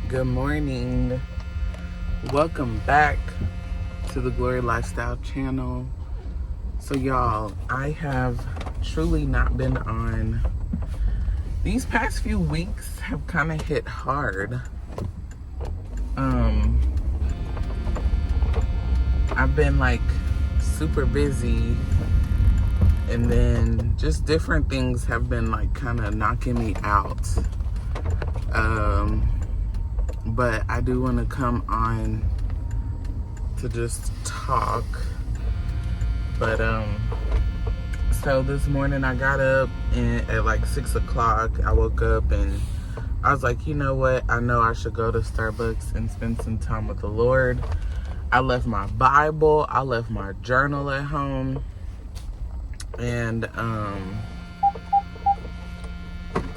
Good morning. Welcome back to the Glory Lifestyle channel. So y'all, I have truly not been on. These past few weeks have kind of hit hard. I've been like super busy, and then just different things have been like kind of knocking me out. But I do want to come on to just talk. But so this morning I got up and at like 6 o'clock. I woke up and I was like, you know what? I know I should go to Starbucks and spend some time with the Lord. I left my Bible, I left my journal at home, and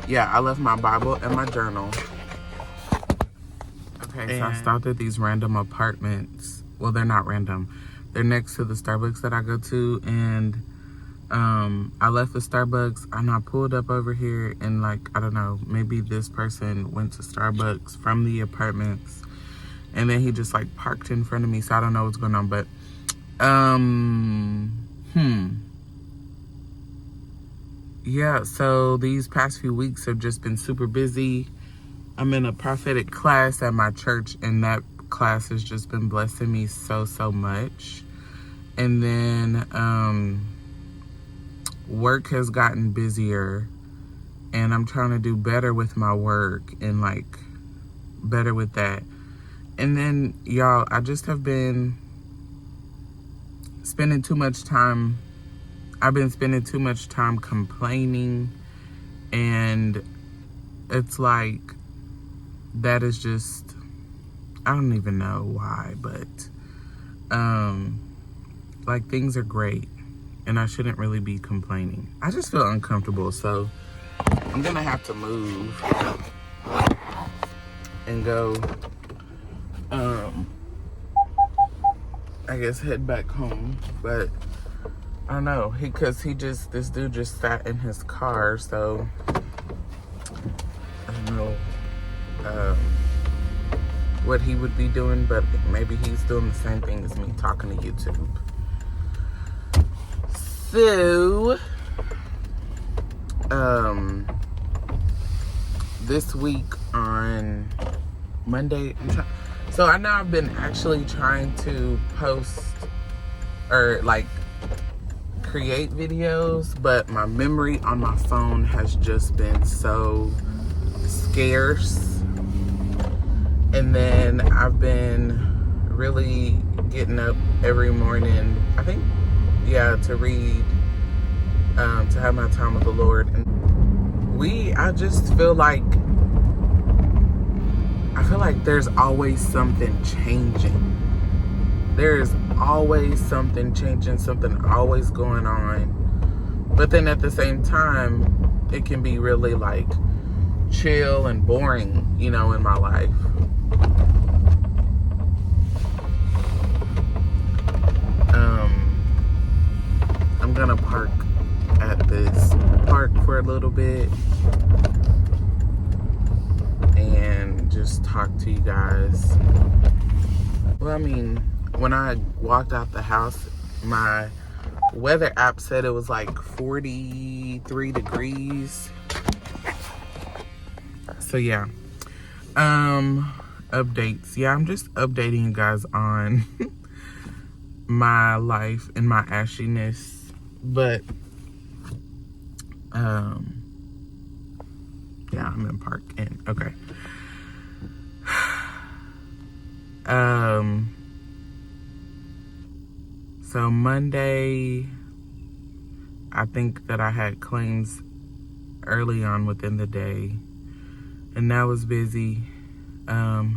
yeah, I left my Bible and my journal. Okay, so I stopped at these random apartments. Well, they're not random. They're next to the Starbucks that I go to, and I left the Starbucks and I pulled up over here, and like, I don't know, maybe this person went to Starbucks from the apartments, and then he just like parked in front of me, so I don't know what's going on, but yeah, so these past few weeks have just been super busy. I'm in a prophetic class at my church, and that class has just been blessing me so much. And then work has gotten busier, and I'm trying to do better with my work and like better with that. And then y'all, I just have been spending too much time. I've been spending too much time complaining, and it's like, that is just, I don't even know why, but like, things are great and I shouldn't really be complaining. I just feel uncomfortable, so I'm gonna have to move and go I guess head back home. But I don't know, this dude just sat in his car, so I don't know what he would be doing, but maybe he's doing the same thing as me, talking to YouTube. So this week on Monday, so I know I've been actually trying to post or like create videos, but my memory on my phone has just been so scarce. And then I've been really getting up every morning, I think, yeah, to read, to have my time with the Lord. And I just feel like, there's always something changing. There's always something changing, something always going on. But then at the same time, it can be really like chill and boring, you know, in my life. I'm gonna park at this park for a little bit and just talk to you guys. Well, I mean, when I walked out the house, my weather app said it was like 43 degrees. So yeah. Updates. Yeah, I'm just updating you guys on my life and my ashiness. But yeah, I'm in Park Inn. Okay. So Monday, I think that I had claims early on within the day, and that was busy. I've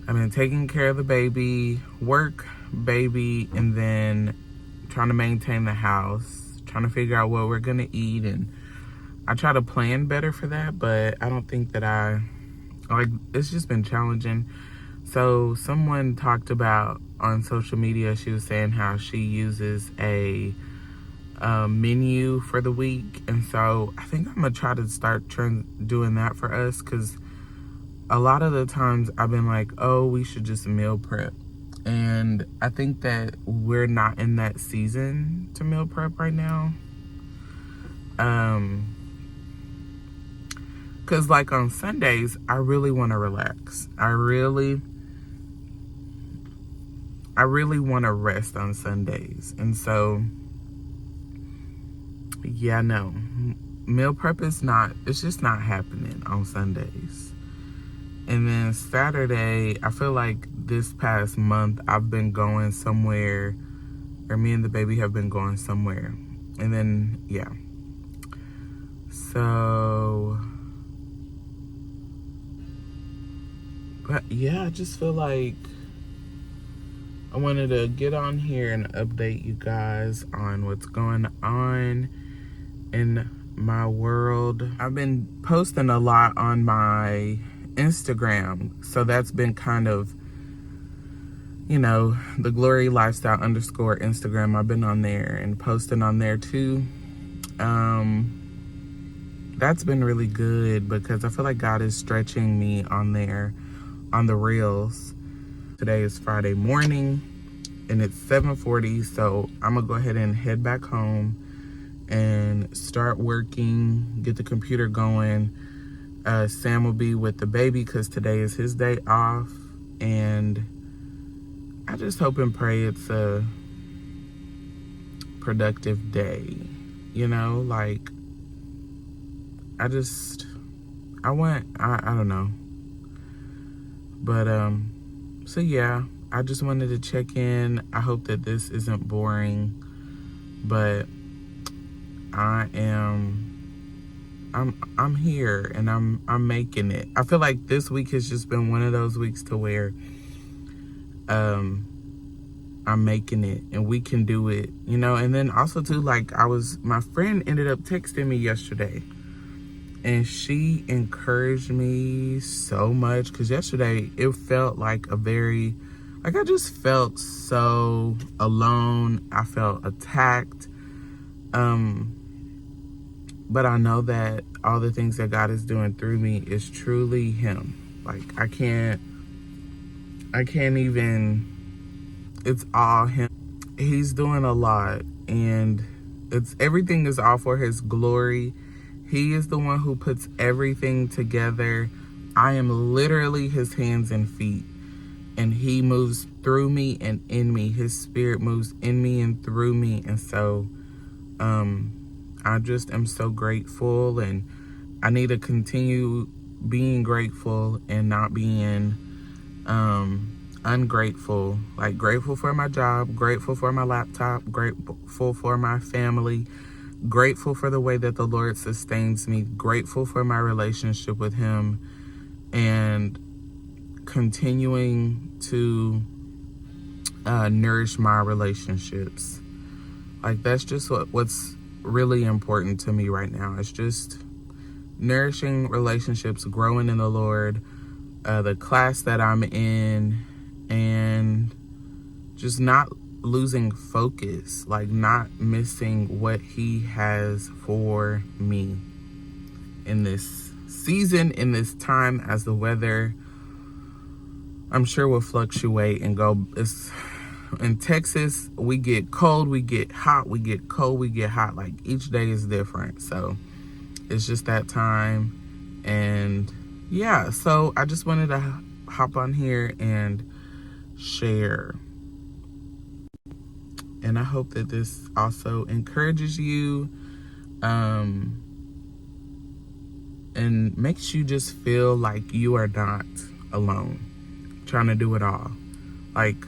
been taking care of the baby, work, baby, and then trying to maintain the house, trying to figure out what we're gonna eat, and I try to plan better for that, but I don't think that it's just been challenging. So someone talked about on social media, she was saying how she uses a menu for the week, and so I think I'm gonna try to start doing that for us, because a lot of the times I've been like, oh, we should just meal prep. And I think that we're not in that season to meal prep right now. Because like on Sundays, I really want to relax. I really want to rest on Sundays. And so, yeah, no. Meal prep is not, it's just not happening on Sundays. And then Saturday, I feel like this past month, I've been going somewhere, or me and the baby have been going somewhere. And then, yeah. So, but yeah, I just feel like I wanted to get on here and update you guys on what's going on in my world. I've been posting a lot on my Instagram, so that's been kind of, you know, the Glory Lifestyle _ Instagram. I've been on there and posting on there too. That's been really good because I feel like God is stretching me on there, on the reels. Today is Friday morning and it's 7:40, so I'm gonna go ahead and head back home and start working, get the computer going. Sam will be with the baby because today is his day off, and I just hope and pray it's a productive day, you know, like I don't know. But, so yeah, I just wanted to check in. I hope that this isn't boring, but I'm here and I'm making it. I feel like this week has just been one of those weeks to where, I'm making it and we can do it, you know. And then also too, like my friend ended up texting me yesterday and she encouraged me so much, because yesterday it felt like I just felt so alone. I felt attacked. But I know that all the things that God is doing through me is truly him. Like I can't even, it's all him. He's doing a lot, and everything is all for his glory. He is the one who puts everything together. I am literally his hands and feet, and he moves through me and in me. His spirit moves in me and through me. And so, I just am so grateful, and I need to continue being grateful and not being, ungrateful. Like grateful for my job, grateful for my laptop, grateful for my family, grateful for the way that the Lord sustains me, grateful for my relationship with him, and continuing to nourish my relationships. Like that's just what's really important to me right now. It's just nourishing relationships, growing in the Lord, the class that I'm in, and just not losing focus, like not missing what he has for me in this season, in this time, as the weather, I'm sure, will fluctuate and go. In Texas, we get cold, we get hot, we get cold, we get hot. Like each day is different. So it's just that time. And yeah, so I just wanted to hop on here and share. And I hope that this also encourages you, and makes you just feel like you are not alone trying to do it all. Like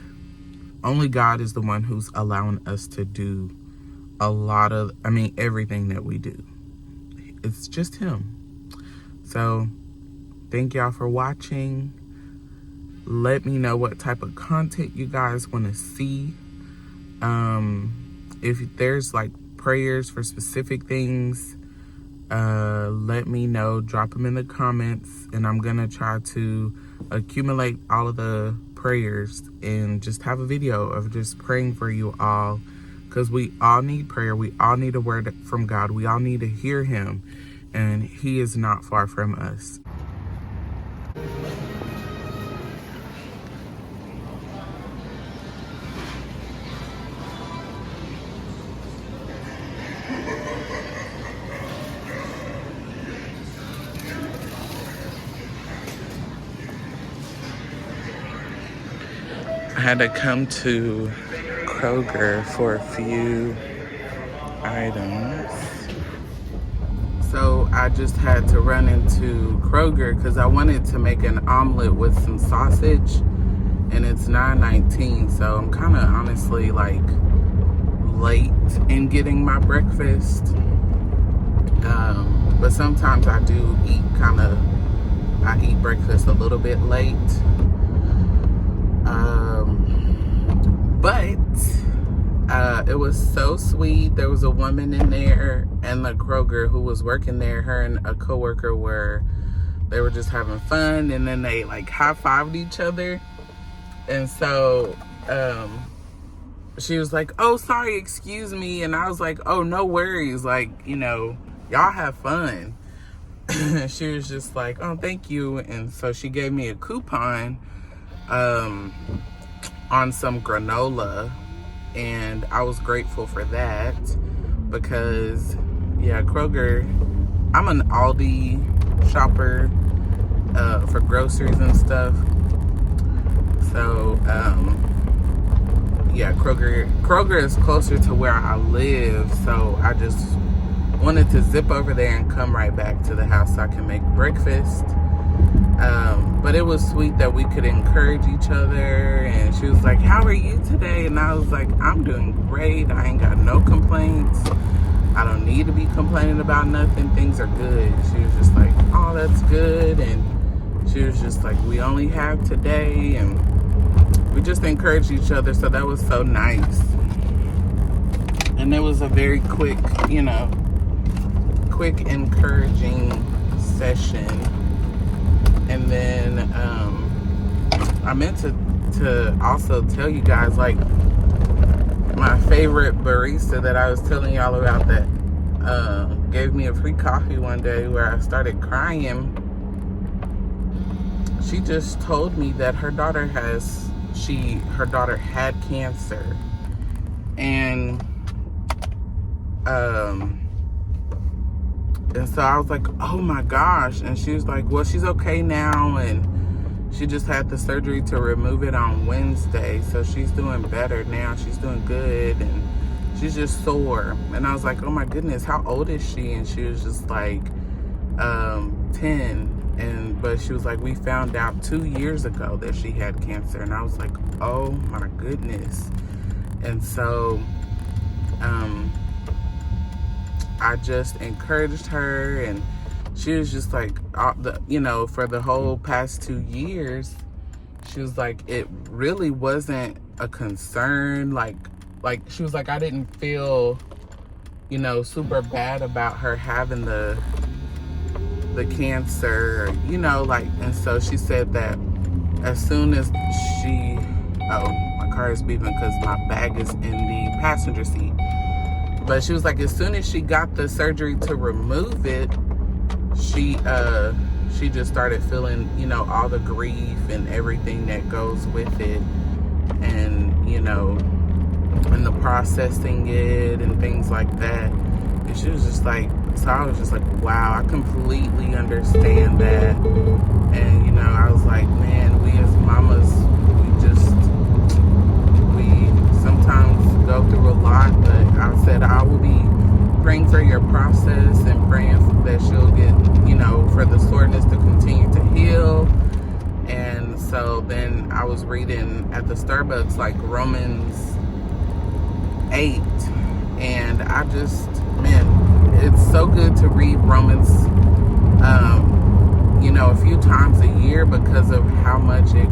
only God is the one who's allowing us to do everything that we do. It's just him. So thank y'all for watching. Let me know what type of content you guys want to see. If there's like prayers for specific things, let me know. Drop them in the comments, and I'm gonna try to accumulate all of the prayers and just have a video of just praying for you all, because we all need prayer. We all need a word from God. We all need to hear him, and he is not far from us. I had to come to Kroger for a few items. So I just had to run into Kroger because I wanted to make an omelet with some sausage, and it's 9:19, so I'm kind of honestly like late in getting my breakfast. But sometimes I do eat I eat breakfast a little bit late. But it was so sweet. There was a woman in there and the Kroger who was working there. Her and a coworker they were just having fun, and then they like high-fived each other. And so she was like, "Oh, sorry, excuse me." And I was like, "Oh, no worries. Like, y'all have fun." She was just like, "Oh, thank you." And so she gave me a coupon on some granola, and I was grateful for that because, yeah, Kroger, I'm an Aldi shopper for groceries and stuff. So, yeah, Kroger is closer to where I live, so I just wanted to zip over there and come right back to the house so I can make breakfast. But it was sweet that we could encourage each other, and she was like, "How are you today?" And I was like, "I'm doing great. I ain't got no complaints. I don't need to be complaining about nothing. Things are good." She was just like, "Oh, that's good." And she was just like, "We only have today," and we just encouraged each other, so that was so nice. And it was a very quick encouraging session. And then I meant to also tell you guys, like, my favorite barista that I was telling y'all about that gave me a free coffee one day where I started crying. She just told me that her daughter had cancer, and so I was like, "Oh my gosh." And she was like, "Well, she's okay now, and she just had the surgery to remove it on Wednesday, so she's doing better now. She's doing good, and she's just sore." And I was like, "Oh my goodness, how old is she?" And she was just like 10. But she was like, "We found out 2 years ago that she had cancer." And I was like, "Oh my goodness." And so I just encouraged her, and she was just like, for the whole past 2 years, she was like, it really wasn't a concern. Like she was like, I didn't feel, super bad about her having the cancer, and so she said that as soon as my car is beeping because my bag is in the passenger seat. But she was like, as soon as she got the surgery to remove it, she just started feeling, all the grief and everything that goes with it, and and the processing it and things like that. And she was just like, so I was just like, wow, I completely understand that. And I was like, man, we as mamas, we sometimes go through a lot, but I said I will be praying for your process and praying that she'll get, for the soreness to continue to heal. And so then I was reading at the Starbucks, like, Romans 8, and I just, man, it's so good to read Romans, a few times a year because of how much it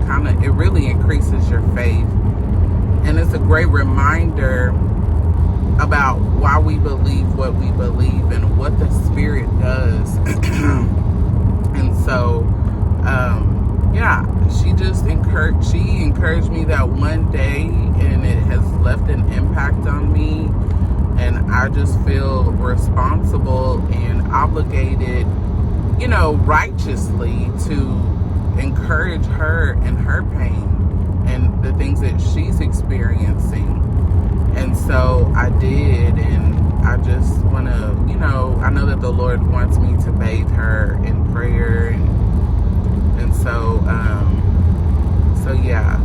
really increases your faith. And it's a great reminder about why we believe what we believe and what the Spirit does. And so, yeah, she encouraged me that one day, and it has left an impact on me. And I just feel responsible and obligated, righteously to encourage her in her pain and the things that she's experiencing. And so I did, and I just want to, I know that the Lord wants me to bathe her in prayer, and so yeah.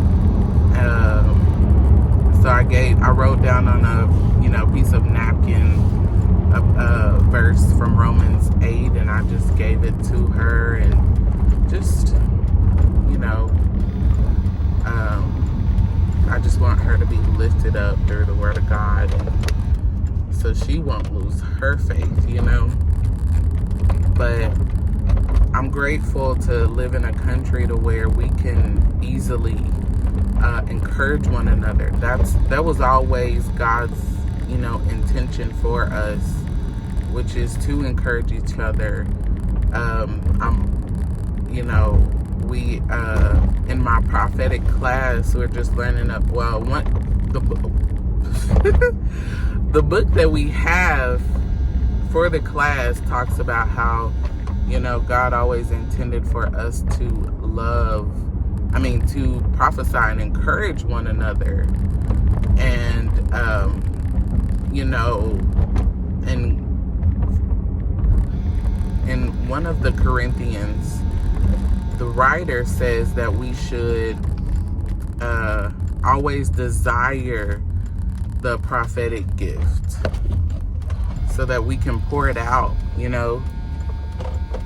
it up through the word of God, and so she won't lose her faith, you know. But I'm grateful to live in a country to where we can easily encourage one another. That was always God's, you know, intention for us, which is to encourage each other. You know, we in my prophetic class, we're just learning up. Well, the book that we have for the class talks about how, you know, God always intended for us to to prophesy and encourage one another. And, you know, in one of the Corinthians, the writer says that we should always desire the prophetic gift so that we can pour it out, you know,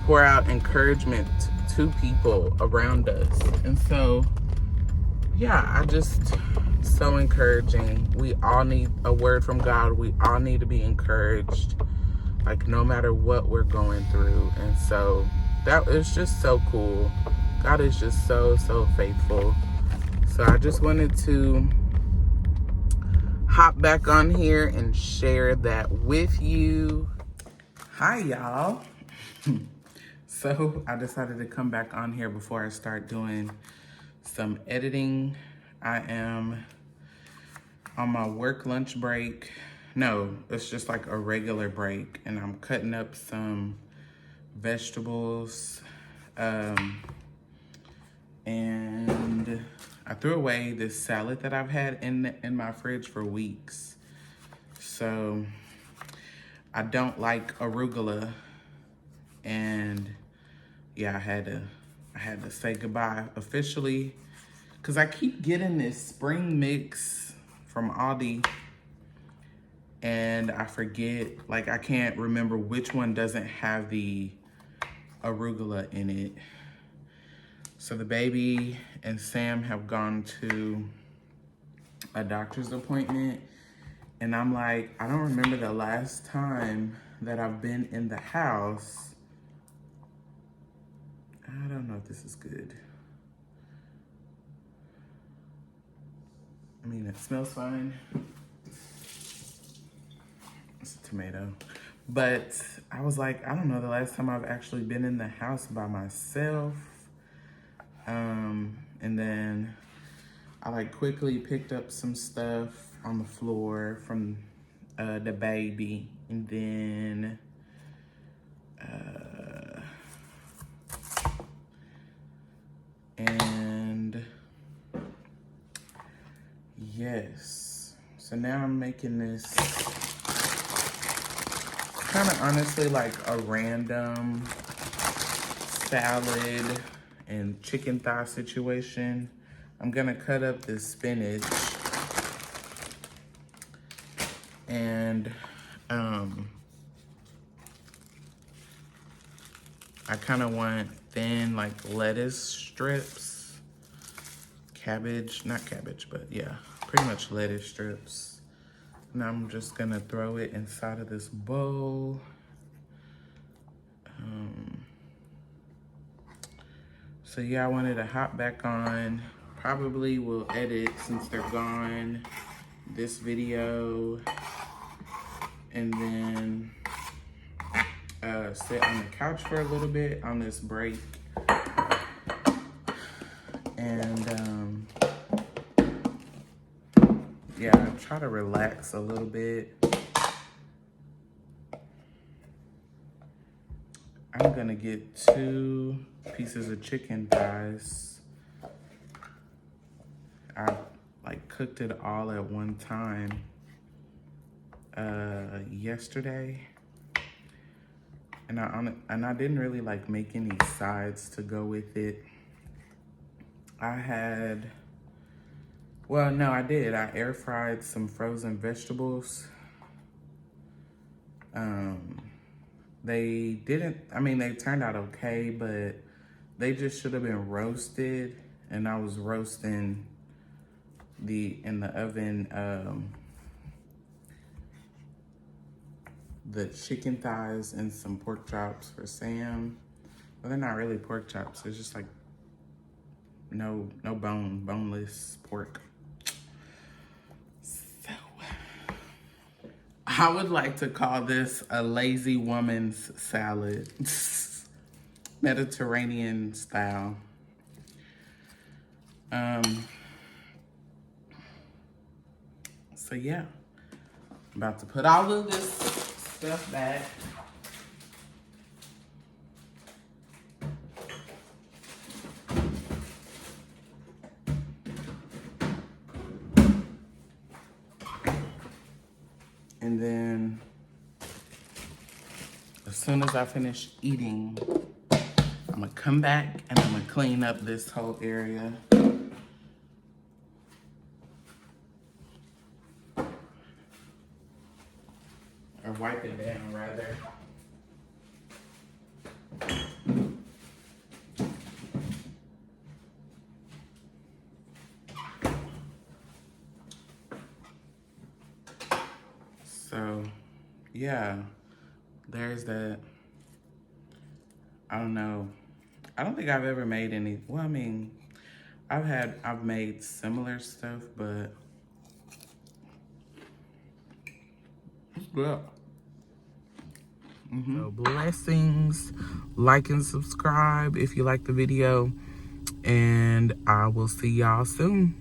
pour out encouragement to people around us. And so, yeah, so encouraging. We all need a word from God. We all need to be encouraged, like, no matter what we're going through. And so that is just so cool. God is just so faithful. So I just wanted to hop back on here and share that with you. Hi, y'all. So I decided to come back on here before I start doing some editing. I am on my work lunch break. No, it's just like a regular break, and I'm cutting up some vegetables. And I threw away this salad that I've had in my fridge for weeks. So I don't like arugula, and yeah, I had to say goodbye officially, because I keep getting this spring mix from Aldi, and I forget, like, I can't remember which one doesn't have the arugula in it. So the baby and Sam have gone to a doctor's appointment, and I'm like, I don't remember the last time that I've been in the house. I don't know if this is good. I mean, it smells fine. It's a tomato. But I was like, I don't know the last time I've actually been in the house by myself. And then I like quickly picked up some stuff on the floor from the baby, and then and yes, so now I'm making this kind of honestly like a random salad and chicken thigh situation. I'm gonna cut up this spinach, and I kind of want thin like lettuce strips, not cabbage, but yeah, pretty much lettuce strips. And I'm just gonna throw it inside of this bowl. So yeah, I wanted to hop back on. Probably will edit, since they're gone, this video, and then sit on the couch for a little bit on this break, and yeah, try to relax a little bit. I'm gonna get 2 pieces of chicken thighs. I like cooked it all at one time yesterday, and I didn't really like make any sides to go with it. I did. I air fried some frozen vegetables. They turned out okay, but they just should have been roasted, and I was roasting in the oven the chicken thighs and some pork chops for Sam. Well, they're not really pork chops. It's just like no boneless pork. So I would like to call this a lazy woman's salad. Mediterranean style. So yeah, I'm about to put all of this stuff back. And then as soon as I finish eating, I'm gonna come back and I'm gonna clean up this whole area. Or wipe it down, rather. So, yeah, there's that. I don't know. I don't think I've ever made any, well, I mean, I've made similar stuff, but it's good. So blessings, like and subscribe if you like the video, and I will see y'all soon.